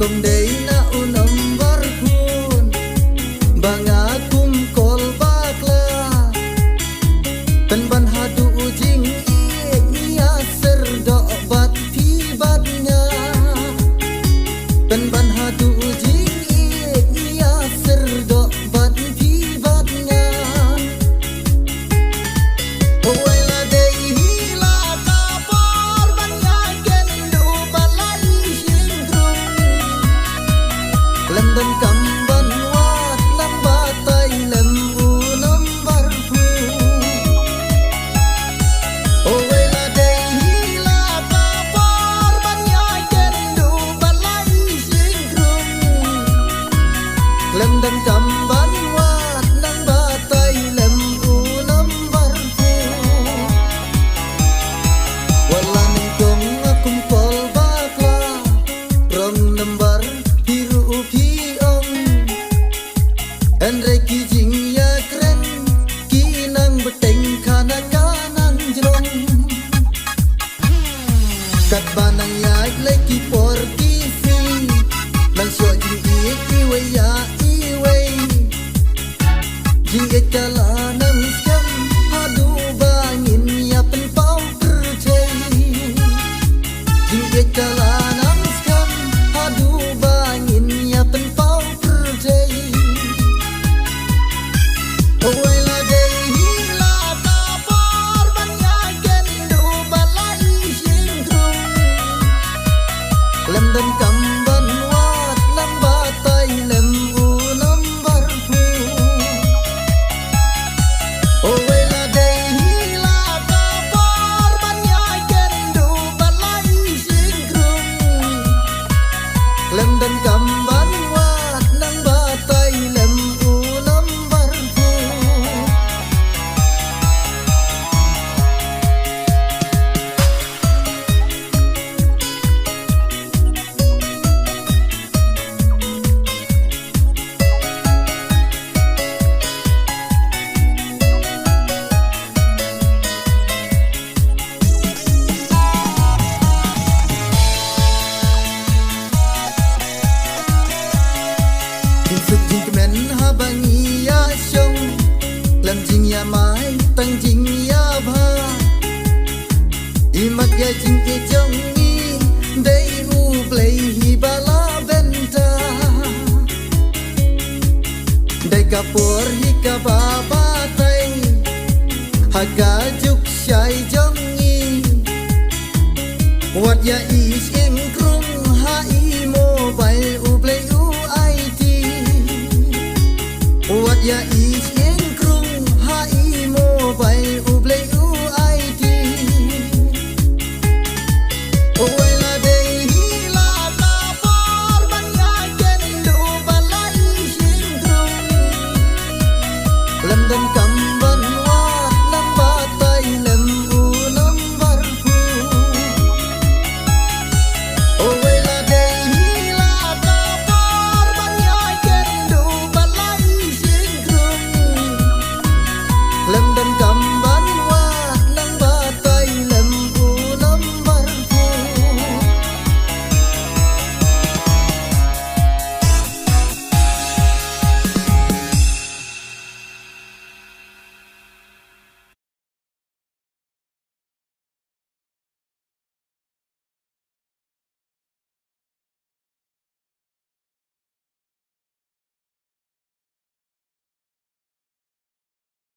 kong day na unambar pun bangakum kol bakla tanban hadu ujing iya serdo bat tibatnya tanban hadu ujing iya serdo bat tibatnya wala day hila kapor banyaken du balai singkrung London kamban wat nang batai lem unam barpu wala day hila kapor banyaken du balai singkrung London kamban wat nang batai lem unam barpu wala ningkong akum kol bakla rong lembar biru piong Andre kijing ya keren kinang beteng kana kanang jerong kat banang ya leki por kifi nang syo jing iwe ya iwe jing ekala nang skam hadu bangin ya pen pau percay jing ekala nang skam hadu bangin ya pen pau percay wala day hila kapor banyaken du balai singkrung London kamban wat nang batai lem unam barpu wala day hila kapor banyaken du balai singkrung London kamban wat nang batai lem unam barpu Suk jing kemen habangi ya syong lam jing ya mai tang jing ya bha imat ya jing ke jong ni dei u play hi bala benta dei kapur hi ka baba tai haga juk shai jong ni wat ya is ing krung ha i mobile u play u it wat ya is ing krung ha i mobile u play u it